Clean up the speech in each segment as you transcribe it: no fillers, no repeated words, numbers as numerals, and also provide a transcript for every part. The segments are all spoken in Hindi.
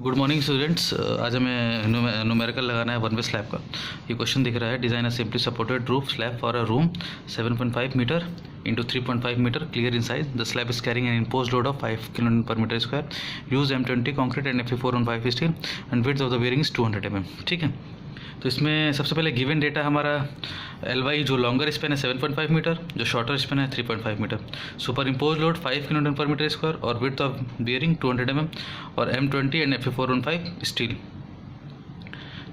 Good morning students. आज हमें न्यूमेरिकल लगाना है वन वे स्लैब का। ये क्वेश्चन दिख रहा है, design a simply supported roof slab for a room 7.5 metre into 3.5 metre clear in size. The slab is carrying an impose load of 5 kN per meter square. Use M20 concrete and Fe415 steel and width of the bearing is 200 mm। ठीक है, तो इसमें सबसे पहले गिवन डेटा हमारा LY जो लॉन्गर स्पेन है 7.5 मीटर, जो शॉर्टर स्पेन है 3.5 metre. Super impose load 5 kN per meter square और विड्थ ऑफ बियरिंग 200 mm और M20 एंड Fe415 स्टील।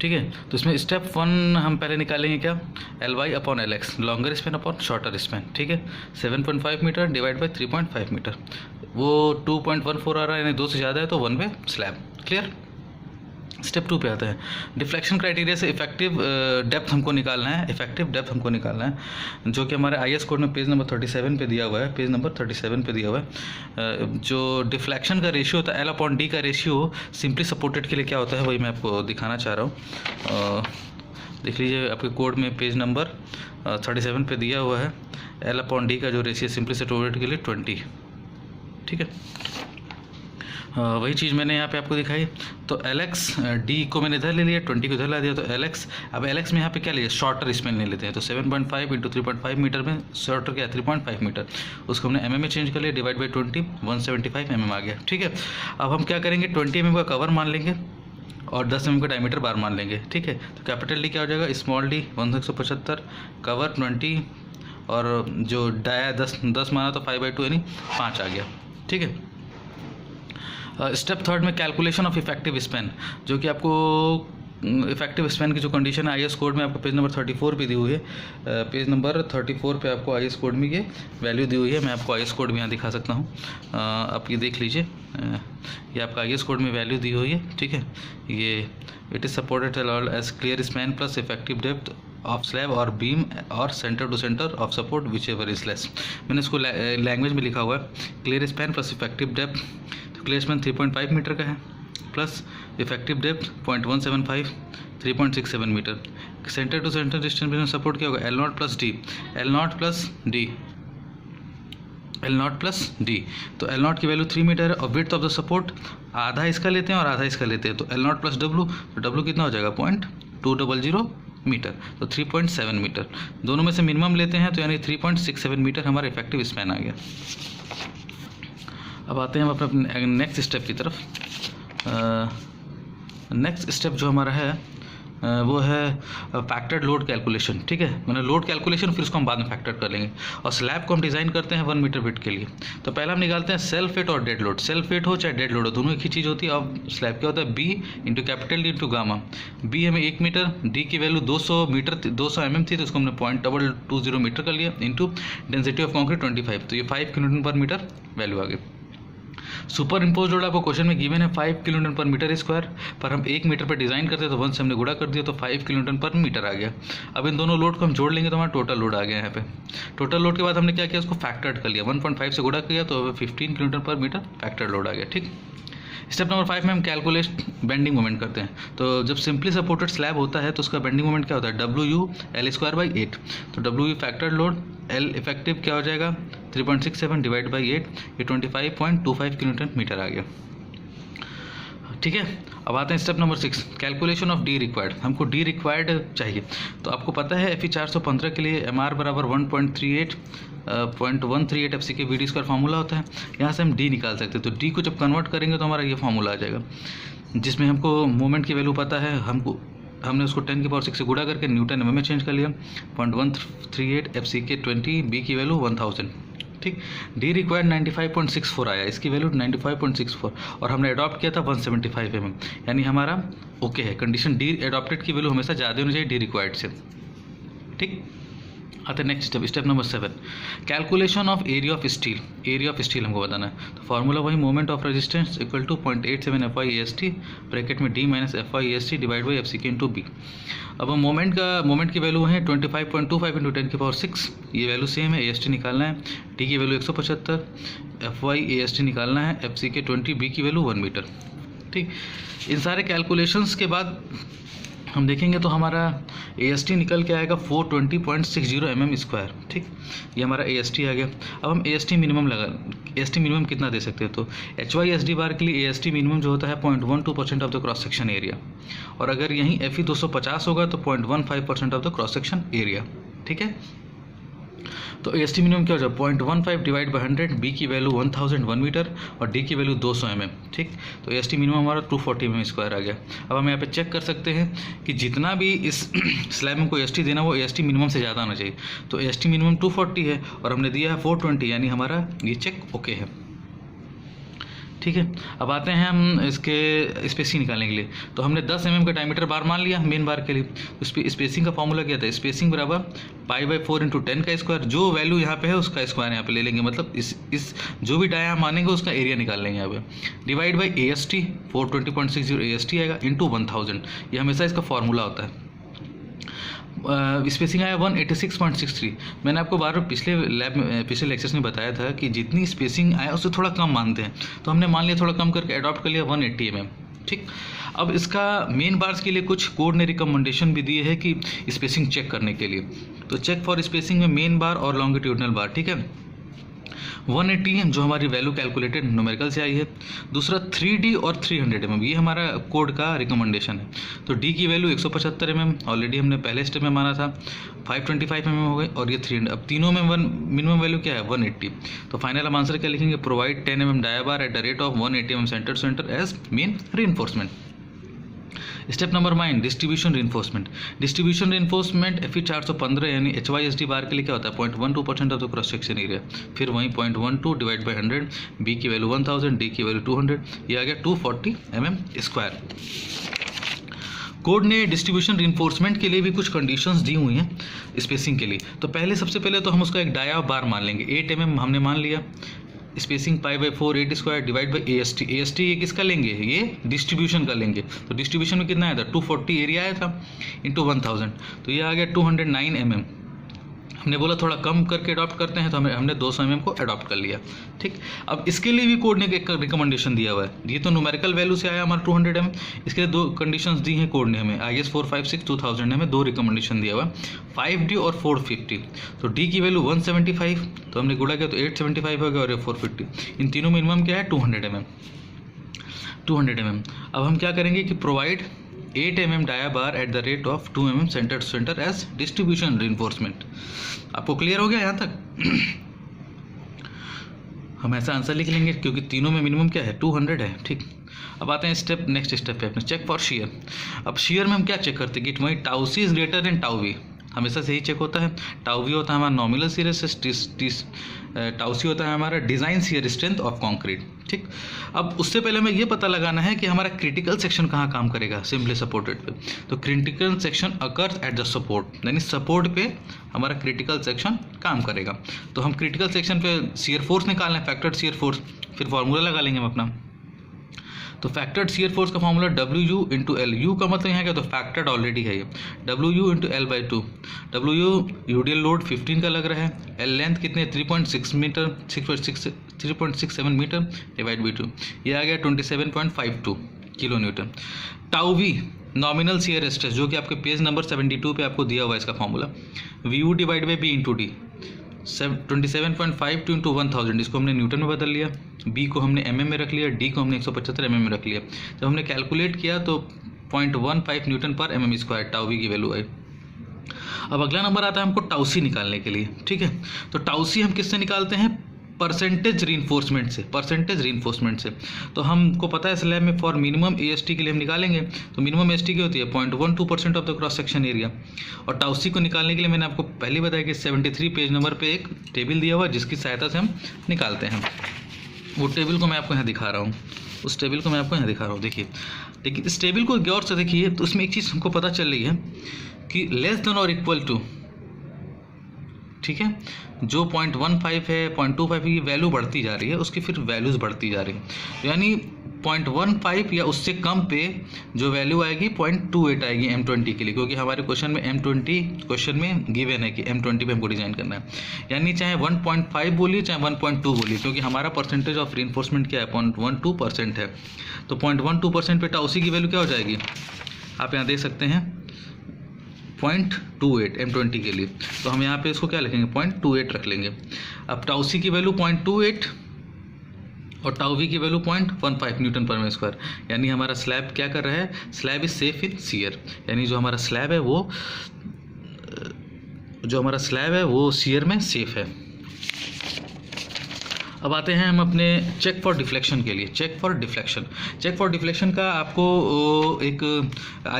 ठीक है, तो इसमें स्टेप 1 हम पहले निकालेंगे क्या, LY upon LX, longer Spain upon shorter Spain. ठीक है, 7.5 मीटर डिवाइड बाई 3.5 मीटर, वो 2.14 आ रहा है, यानी 2 से ज़्यादा है तो one way slab. Clear. Step 2 पे आते हैं। डिफ्लेक्शन क्राइटेरिया से इफेक्टिव डेप्थ हमको निकालना है, इफेक्टिव डेप्थ हमको निकालना है, जो कि हमारे IS कोड में पेज नंबर 37 पे दिया हुआ है, पेज नंबर 37 पे दिया हुआ है। जो डिफ्लेक्शन का रेशियो होता है L/D का रेशियो सिंपली सपोर्टेड के लिए क्या होता है, वही मैं आपको दिखाना चाह रहा हूँ। देख लीजिए, आपके कोड में पेज नंबर 37 पे दिया हुआ है, L/D का जो रेशियो सिंपली सपोर्टेड के लिए 20। ठीक है, वही चीज़ मैंने यहाँ पे आपको दिखाई। तो LX D को मैंने इधर ले लिया, 20 को इधर ला दिया, तो LX, अब LX में यहाँ पे क्या लिया, शॉर्टर स्पेन ले लेते हैं। तो 7.5 इंटू 3.5 मीटर में शॉर्टर क्या है 3.5 मीटर, उसको हमने mm में चेंज कर लिया, डिवाइड बाई 20, 175 mm आ गया। ठीक है, अब हम क्या करेंगे, 20 mm का कवर मान लेंगे और 10 mm का डायमीटर बार मान लेंगे। ठीक है, तो कैपिटल D क्या हो जाएगा, स्मॉल d 175, कवर 20 और जो डाया 10 माना तो 5/2 यानी 5 आ गया। ठीक है, स्टेप 3 में कैलकुलेशन ऑफ इफेक्टिव स्पेन, जो कि आपको इफेक्टिव स्पेन की जो कंडीशन है IS कोड में आपको पेज नंबर 34 पे दी हुई है। पेज नंबर 34 पे आपको IS कोड में ये वैल्यू दी हुई है। मैं आपको IS कोड भी यहाँ दिखा सकता हूँ, आप ये देख लीजिए, ये आपका IS कोड में वैल्यू दी हुई है। ठीक है, ये it is supported as clear span plus effective depth of slab और बीम और centre to centre of support which ever is less. मैंने इसको लैंग्वेज में लिखा हुआ है, clear span plus effective depth. तो क्लियर स्पेन 3.5 मीटर का है, plus effective depth 0.175 3.67 metre. Centre to centre distance between support क्या होगा, L0 plus D, L0 plus D, L0 plus D। तो L0 की वैल्यू 3 मीटर है और विड्थ ऑफ द सपोर्ट आधा इसका लेते हैं और आधा इसका लेते हैं, तो L0 प्लस W, तो W कितना हो जाएगा 0.200 मीटर, तो 3.7 मीटर। दोनों में से मिनिमम लेते हैं तो यानी 3.67 मीटर हमारा इफेक्टिव स्पैन आ गया। अब आते हैं हम अपने नेक्स्ट स्टेप की तरफ। नेक्स्ट स्टेप जो हमारा है वो है फैक्टर्ड लोड कैलकुलेशन। ठीक है, मतलब लोड कैलकुलेशन, फिर उसको हम बाद में फैक्टर कर लेंगे। और स्लैब को हम डिज़ाइन करते हैं 1 मीटर विड्थ के लिए। तो पहले हम निकालते हैं सेल्फ वेट और डेड लोड। सेल्फ वेट हो चाहे डेड लोड हो, दोनों एक ही चीज़ होती है। अब स्लैब क्या होता है, B into capital D into gamma. B हमें 1 मीटर, D की वैल्यू 200 मीटर 200 mm थी, तो उसको हमने 0.220 मीटर कर लिया, इंटू डेंसिटी ऑफ कॉन्क्रीट 25, तो ये 5 kN पर मीटर वैल्यू आ गई। सुपर इम्पोज लोड आपको क्वेश्चन में गिवन है 5 kN पर मीटर स्क्वायर, पर हम 1 मीटर पर डिज़ाइन करते हैं तो 1 से हमने गुणा कर दिया, तो 5 kN पर मीटर आ गया। अब इन दोनों लोड को हम जोड़ लेंगे तो हमारा टोटल लोड आ गया यहाँ पे। टोटल लोड के बाद हमने क्या किया, उसको फैक्टर्ड कर लिया, 1.5 से गुणा किया तो 15 kN पर मीटर फैक्टर्ड लोड आ गया। ठीक, स्टेप नंबर 5 में हम कैलकुलेट बेंडिंग मोमेंट करते हैं। तो जब सिंपली सपोर्टेड स्लैब होता है तो उसका बेंडिंग मोमेंट क्या होता है, WU L²/8। तो WU factored load, L effective क्या हो जाएगा 3.67 डिवाइड बाई 8, ये 25.25 kN मीटर आ गया। ठीक है, अब आते हैं step number 6, calculation of D required. हमको D रिक्वायर्ड चाहिए, तो आपको पता है Fe 415 के लिए MR बराबर 1.38 FC के VD स्क्वायर फार्मूला होता है। यहाँ से हम D निकाल सकते हैं। तो D को जब कन्वर्ट करेंगे तो हमारा ये फार्मूला आ जाएगा, जिसमें हमको मोमेंट की वैल्यू पता है, हमने उसको 10⁶ से गुणा करके न्यूटन mm में चेंज कर लिया, 0.138 FC के 20, B की वैल्यू 1000। ठीक, D रिक्वायर्ड 95.64 आया, इसकी वैल्यू 95.64 और हमने अडॉप्ट किया था 175 mm, यानी हमारा ओके है। कंडीशन D अडॉप्टेड की वैल्यू हमेशा ज़्यादा होनी चाहिए D रिक्वायर्ड से। ठीक, आते next step, step number 7, calculation of area of steel. Area of steel हमको बताना है, तो फार्मूला वही, moment of resistance equal to 0.87 FY/EST bracket में D minus FY/EST divide by FC into B। अब हम मोमेंट की वैल्यू है 25.25 इंटू 10⁶, ये वैल्यू सेम है। AST निकालना है, D की वैल्यू 175, FY/EST निकालना है, FC के 20, B की वैल्यू 1 मीटर। ठीक, इन सारे कैलकुलेशंस के बाद हम देखेंगे तो हमारा AST निकल के आएगा 420.60 mm²। ठीक, ये हमारा AST आ गया। अब हम AST मिनिमम कितना दे सकते हैं, तो HYSD बार के लिए AST मिनिमम जो होता है 0.12% of the cross section area, और अगर यहीं FE 250 होगा तो 0.15% of the cross section area. ठीक है, तो AST मिनिमम क्या हो जाए 0.15 डिवाइड बाई 100, B की वैल्यू 1001 मीटर और D की वैल्यू 200 mm। ठीक, तो AST मिनिमम हमारा 240 mm² आ गया। अब हम यहाँ पे चेक कर सकते हैं कि जितना भी इस स्लैब में कोई AST देना वो AST मिनिमम से ज़्यादा आना चाहिए। तो AST मिनिमम 240 है और हमने दिया है 420, यानी हमारा ये चेक ओके है। ठीक है, अब आते हैं हम इसके स्पेसिंग निकालने के लिए। तो हमने 10 mm का डायमीटर बार मान लिया मेन बार के लिए। उस पर स्पेसिंग का फॉर्मूला क्या था, स्पेसिंग बराबर π/4 × 10 का स्क्वायर, जो वैल्यू यहाँ पे है उसका स्क्वायर यहाँ पे ले लेंगे, मतलब इस जो भी डाया मानेंगे उसका एरिया निकाल लेंगे यहाँ पे, डिवाइड बाई AST 420.60 AST आएगा इंटू 1000। ये हमेशा इसका फॉर्मूला होता है। स्पेसिंग आया 186.63। मैंने आपको बार पिछले लेक्चर्स में बताया था कि जितनी स्पेसिंग आया उससे थोड़ा कम मानते हैं, तो हमने मान लिया थोड़ा कम करके अडॉप्ट कर लिया 180 mm। ठीक, अब इसका मेन बार्स के लिए कुछ कोड ने रिकमेंडेशन भी दिए है कि स्पेसिंग चेक करने के लिए। तो चेक फॉर स्पेसिंग में मेन बार और लॉन्गिट्यूडनल बार। ठीक है, 180 जो हमारी वैल्यू कैलकुलेटेड न्यूमेरिकल से आई है। दूसरा 3D और 300 mm, ये हमारा कोड का रिकमेंडेशन है। तो D की वैल्यू 175 mm ऑलरेडी हमने पहले स्टेप में माना था, 525 mm हो गई, और ये 300। अब तीनों में मिनिमम वैल्यू क्या है 180। तो फाइनल हम आंसर क्या लिखेंगे, provide 10 mm dia bar at the rate of 180 mm centre to centre as main reinforcement. Step number 9, distribution reinforcement. Distribution reinforcement FE 415 यानी HYSD बार के लिए क्या होता है 0.12% of the cross section area, फिर वहीं 0.12 डिवाइड बाई 100, B की वैल्यू 1000, D की वैल्यू 200, ये आ गया 240 mm²। कोड ने डिस्ट्रीब्यूशन रिइंफोर्समेंट के लिए भी कुछ कंडीशंस दी हुई हैं स्पेसिंग के लिए। तो सबसे पहले तो हम उसका एक डाया बार मान लेंगे, 8 mm हमने मान लिया। स्पेसिंग π/4 8² डिवाइड बाई AST ये किसका लेंगे, ये डिस्ट्रीब्यूशन का लेंगे। तो डिस्ट्रीब्यूशन में कितना आया था 240 एरिया आया था इंटू 1000, तो ये आ गया 209 mm। हमने बोला थोड़ा कम करके अडॉप्ट करते हैं, तो हमने 200 mm को अडॉप्ट कर लिया। ठीक, अब इसके लिए भी कोड ने एक रिकमेंडेशन दिया हुआ है। ये तो न्यूमेरिकल वैल्यू से आया हमारा 200 mm, इसके लिए 2 कंडीशंस दी हैं कोड ने हमें। IS 456/2000 ने हमें 2 रिकमेंडेशन दिया हुआ है, 5D और 450। तो D की वैल्यू 175, तो हमने गुणा किया तो 875 हो गया, और 450। इन तीनों मिनिमम क्या है 200 mm। अब हम क्या करेंगे कि provide 8 mm dia bar at the rate of 2 mm centre to centre as distribution reinforcement. आपको क्लियर हो गया यहाँ तक? हम ऐसा आंसर लिख लेंगे क्योंकि तीनों में मिनिमम क्या है 200 है। ठीक, अब आते हैं नेक्स्ट स्टेप पे अपने, चेक फॉर शेयर। अब शेयर में हम क्या चेक करते हैं कि वही tau c is greater than tau v, हमेशा से ही चेक होता है। टाउ वी होता है हमारा नॉमिनल शियर स्ट्रेस, टाउ सी होता है हमारा design shear strength of concrete. ठीक, अब उससे पहले हमें ये पता लगाना है कि हमारा क्रिटिकल सेक्शन कहाँ काम करेगा सिंपली सपोर्टेड पे। तो critical section occurs at the support, यानी सपोर्ट पे हमारा क्रिटिकल सेक्शन काम करेगा। तो हम क्रिटिकल सेक्शन पे शियर फोर्स निकालना है, फैक्टर्ड शियर फोर्स, फिर फॉर्मूला लगा लेंगे हम अपना। तो फैक्टर्ड शियर फोर्स का फॉर्मूला WU × L, U का मतलब यहाँ क्या, तो फैक्टर्ड ऑलरेडी है ये, WU × L/2। WU UDL load 15 का लग रहा है, L लेंथ कितने 3.6 मीटर 3.67 मीटर डिवाइड बाई 2, ये आ गया 27.52 kilo newton. Tau v nominal shear stress, जो कि आपके पेज नंबर 72 पे आपको दिया हुआ है इसका formula, VU divide by B × D, 27.52 × 1000, इसको हमने न्यूटन में बदल लिया, B को हमने mm में रख लिया, D को हमने 175 mm में रख लिया। जब हमने कैलकुलेट किया तो 0.15 न्यूटन पर mm² टाउ वी की वैल्यू आई। अब अगला नंबर आता है हमको टाउ सी निकालने के लिए। ठीक है, तो टाउ सी हम किससे निकालते हैं, परसेंटेज रीइंफोर्समेंट से। तो हमको पता है स्लैब में फॉर मिनिमम AST के लिए हम निकालेंगे, तो मिनिमम AST की होती है 0.12% of the cross section area. और टाउ सी को निकालने के लिए मैंने आपको पहले बताया कि 73 पेज नंबर पे एक टेबल दिया हुआ है जिसकी सहायता से हम निकालते हैं। वो टेबल को मैं आपको यहाँ दिखा रहा हूँ, देखिए इस टेबल को गौर से देखिए, तो उसमें एक चीज़ हमको पता चल रही है कि लेस देन और इक्वल टू, ठीक है, जो 0.15 है 0.25 की वैल्यू बढ़ती जा रही है, उसकी फिर वैल्यूज़ बढ़ती जा रही है। यानी 0.15 या उससे कम पे जो वैल्यू आएगी 0.28 आएगी M20 के लिए, क्योंकि हमारे क्वेश्चन में M20 क्वेश्चन में गिवन है कि M20 पे हमको डिज़ाइन करना है। यानी चाहे 1.5 बोलिए चाहे 1.2 बोलिए, क्योंकि हमारा परसेंटेज ऑफ रीइंफोर्समेंट क्या है 0.12% है। तो 0.12% पे टाउ सी की वैल्यू क्या हो जाएगी, आप यहाँ देख सकते हैं 0.28 M20 के लिए, तो हम यहाँ पे इसको क्या लिखेंगे 0.28 रख लेंगे। अब टाउ सी की वैल्यू 0.28 और टाउ वी की वैल्यू 0.15 न्यूटन पर मीटर स्क्वायर, यानी हमारा स्लैब क्या कर रहा है, slab is safe in shear, यानी जो हमारा स्लैब है वो शियर में सेफ है। अब आते हैं हम अपने चेक फॉर डिफ्लेक्शन के लिए। चेक फॉर डिफ्लेक्शन का आपको एक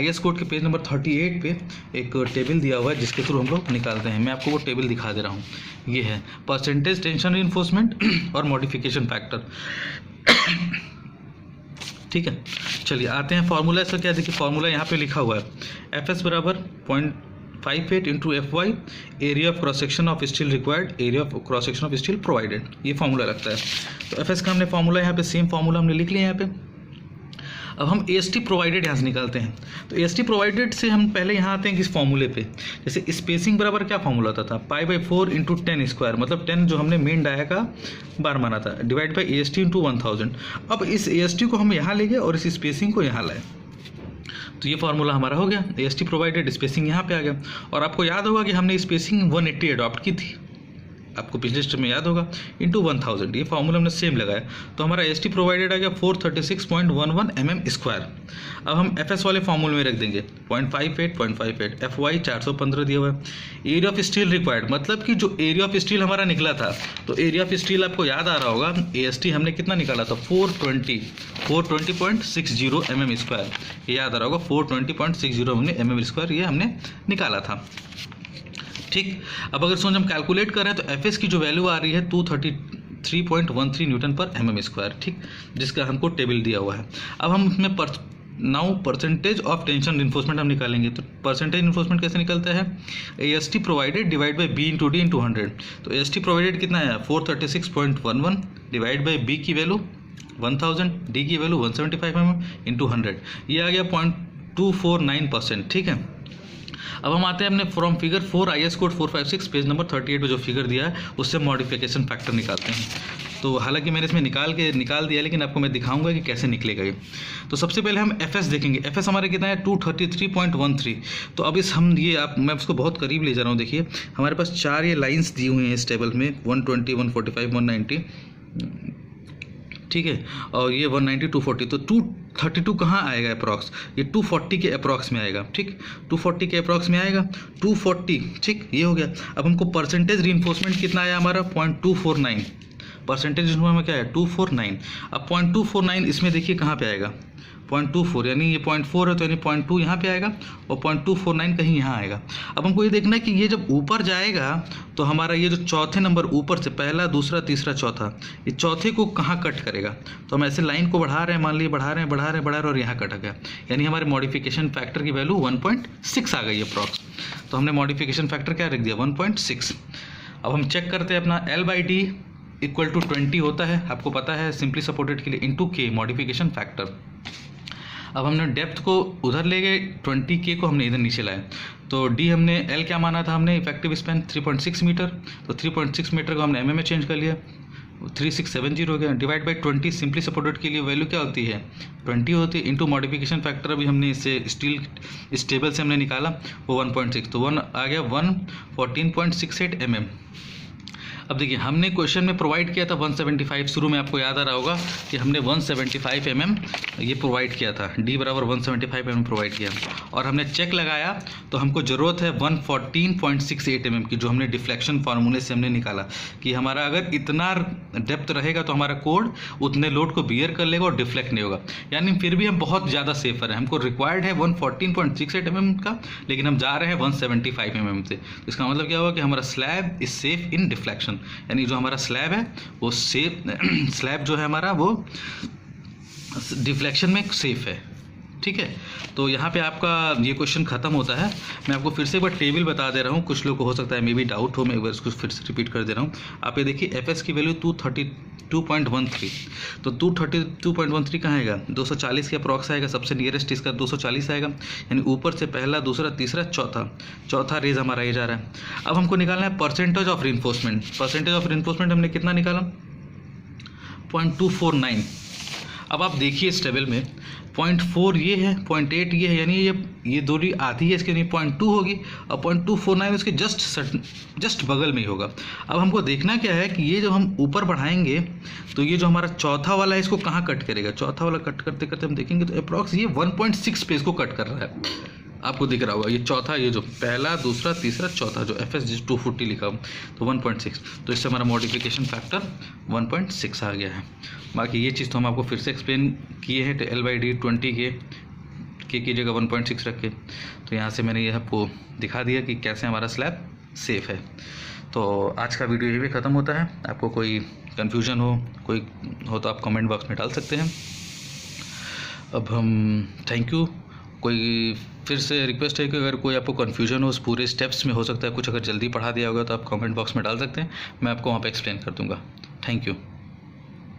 IS कोड के पेज नंबर 38 पे एक टेबल दिया हुआ है जिसके थ्रू हम लोग निकालते हैं। मैं आपको वो टेबल दिखा दे रहा हूँ। ये है परसेंटेज टेंशन रिइंफोर्समेंट और मॉडिफिकेशन फैक्टर। ठीक है, चलिए आते हैं फॉर्मूला इसका क्या, देखिए फॉर्मूला यहाँ पे लिखा हुआ है FS बराबर 0.58 into FY area of cross section of steel required, area of cross section of steel provided, ये फॉर्मूला लगता है। तो FS का हमने फॉर्मूला यहाँ पे सेम फॉर्मूला हमने लिख लिया यहाँ पे। अब हम AST प्रोवाइडेड यहाँ से निकालते हैं। तो AST प्रोवाइडेड से हम पहले यहाँ आते हैं किस फॉर्मूले पे, जैसे स्पेसिंग बराबर क्या फॉर्मूला होता था, π/4 इंटू 10 स्क्वायर, मतलब 10 जो हमने मेन डाया का बार माना था, डिवाइड बाई AST इंटू 1000। अब इस AST को हम यहाँ ले गए और इस स्पेसिंग को यहाँ लाए, तो ये फार्मूला हमारा हो गया। AST प्रोवाइडेड, स्पेसिंग यहाँ पे आ गया। और आपको याद होगा कि हमने स्पेसिंग 180 अडॉप्ट की थी, आपको पिछले स्टेप में याद होगा, इंटू 1000, ये फार्मूला हमने सेम लगाया। तो हमारा AST प्रोवाइडेड आ गया 436.11 mm स्क्वायर। अब हम FS वाले फार्मूले में रख देंगे 0.58, FY 415 दिया हुआ है। एरिया ऑफ स्टील रिक्वायर्ड, मतलब कि जो एरिया ऑफ स्टील हमारा निकला था, तो एरिया ऑफ स्टील आपको याद आ रहा होगा, AST हमने कितना निकाला था 420.60 mm स्क्वायर, ये याद आ रहा होगा 420.60 mm स्क्वायर, ये हमने निकाला था। ठीक, अब अगर सोच हम कैलकुलेट करें तो FS की जो वैल्यू आ रही है 233.13 न्यूटन पर mm स्क्वायर, ठीक, जिसका हमको टेबल दिया हुआ है। अब हम इसमें now percentage of tension reinforcement हम निकालेंगे। तो परसेंटेज रिइंफोर्समेंट कैसे निकलता है, AST provided divide by B into D into 100। तो AST प्रोवाइडेड कितना है 436.11 डिवाइड बाई B की वैल्यू 1000, D की वैल्यू 175 mm इंटू 100, ये आ गया 0.249%। ठीक है, अब हम आते हैं अपने from figure 4 IS code 456 page number 38 पे जो फिगर दिया है उससे मॉडिफिकेशन फैक्टर निकालते हैं। तो हालांकि मैंने इसमें निकाल दिया, लेकिन आपको मैं दिखाऊंगा कि कैसे निकलेगा ये। तो सबसे पहले हम FS देखेंगे। FS हमारे कितना है 233.13। तो अब मैं उसको बहुत करीब ले जा रहा हूँ। देखिए हमारे पास 4 ये लाइन्स दी हुई हैं इस टेबल में, 120, 145, 190, ठीक है, और ये 190, 240, तो 232 कहाँ आएगा अप्रॉक्स, ये 240 के अप्रॉक्स में आएगा। ठीक, 240 के अप्रॉक्स में आएगा, 240, ठीक, ये हो गया। अब हमको परसेंटेज रिइंफोर्समेंट कितना आया हमारा 0.249, परसेंटेज में क्या है 249। अब 0.249 इसमें देखिए कहाँ पे आएगा 0.24, यानी ये 0.4 है तो यानी 0.2 यहाँ पे आएगा और 0.249 कहीं यहाँ आएगा। अब हमको ये देखना है कि ये जब ऊपर जाएगा तो हमारा ये जो चौथे नंबर ऊपर से पहला, दूसरा, तीसरा, चौथा, ये चौथे को कहाँ कट करेगा। तो हम ऐसे लाइन को बढ़ा रहे हैं, मान लीजिए बढ़ा रहे हैं और यहाँ कट गया, यानी हमारे मॉडिफिकेशन फैक्टर की वैल्यू 1.6 आ गई अप्रॉक्स। तो हमने मॉडिफिकेशन फैक्टर क्या रख दिया 1.6। अब हम चेक करते हैं अपना L/D इक्वल टू 20 होता है, आपको पता है सिंपली सपोर्टेड के लिए, इंटू K मॉडिफिकेशन फैक्टर। अब हमने डेप्थ को उधर ले गए, 20K को हमने इधर नीचे लाए। तो D हमने L क्या माना था हमने, इफेक्टिव स्पैन 3.6 मीटर, तो 3.6 मीटर को हमने mm में चेंज कर लिया, 3670 हो गया, डिवाइड बाई 20, सिंपली सपोर्टेड के लिए वैल्यू क्या होती है 20 होती है, इंटू मॉडिफिकेशन फैक्टर अभी हमने इससे स्टील इस टेबल से हमने निकाला वो 1.6, तो 1 आ गया 114.68 mm। अब देखिए हमने क्वेश्चन में प्रोवाइड किया था 175, शुरू में आपको याद आ रहा होगा कि हमने 175 mm ये प्रोवाइड किया था, D बराबर 175 mm प्रोवाइड किया, और हमने चेक लगाया तो हमको ज़रूरत है 114.68 mm की, जो हमने डिफ्लेक्शन फार्मूले से हमने निकाला कि हमारा अगर इतना डेप्थ रहेगा तो हमारा कोड उतने लोड को बियर कर लेगा और डिफ्लेक्ट नहीं होगा, यानी फिर भी हम बहुत ज़्यादा सेफर है। हमको रिक्वायर्ड है 114.68 mm का, लेकिन हम जा रहे हैं 175 mm से। तो इसका मतलब क्या हुआ कि हमारा slab is safe in deflection, यानी जो हमारा स्लैब है वो स्लैब जो है हमारा वो डिफ्लेक्शन में सेफ है। ठीक है, तो यहाँ पे आपका ये क्वेश्चन खत्म होता है। मैं आपको फिर से एक बार टेबल बता दे रहा हूँ, कुछ लोग को हो सकता है मे बी डाउट हो, मैं एक बार इसको फिर से रिपीट कर दे रहा हूँ। आप ये देखिए FS की वैल्यू 232.13, तो 232.13 कहाँ आएगा 240 के अप्रॉक्स आएगा, सबसे नियरेस्ट इसका 240 आएगा, यानी ऊपर से पहला, दूसरा, तीसरा, चौथा रेज हमारा ये जा रहा है। अब हमको निकालना है percentage of reinforcement. Percentage of reinforcement हमने कितना निकाला 0.249। अब आप देखिए इस टेबल में 0.4 ये है, 0.8 ये है, यानी ये दूरी आधी है इसके, 0.2 होगी और 0.249 उसके जस्ट बगल में ही होगा। अब हमको देखना क्या है कि ये जब हम ऊपर बढ़ाएंगे तो ये जो हमारा चौथा वाला है इसको कहाँ कट करेगा। चौथा वाला कट करते करते हम देखेंगे तो अप्रॉक्स ये 1.6 पे इसको कट कर रहा है। आपको दिख रहा होगा ये चौथा, ये जो पहला दूसरा तीसरा चौथा जो FS 240 लिखा हो तो 1.6, तो इससे हमारा मॉडिफिकेशन फैक्टर 1.6 आ गया है। बाकी ये चीज़ तो हम आपको फिर से एक्सप्लेन किए हैं, L/D 20 के की जगह 1.6 रख के। तो यहाँ से मैंने ये आपको दिखा दिया कि कैसे हमारा स्लैब सेफ़ है। तो आज का वीडियो यही भी ख़त्म होता है। आपको कोई कन्फ्यूजन हो तो आप कमेंट बॉक्स में डाल सकते हैं। अब हम थैंक यू। कोई फिर से रिक्वेस्ट है कि अगर कोई आपको कन्फ्यूजन हो उस पूरे स्टेप्स में, हो सकता है कुछ अगर जल्दी पढ़ा दिया होगा तो आप कमेंट बॉक्स में डाल सकते हैं, मैं आपको वहाँ पे एक्सप्लेन कर दूँगा। Thank you.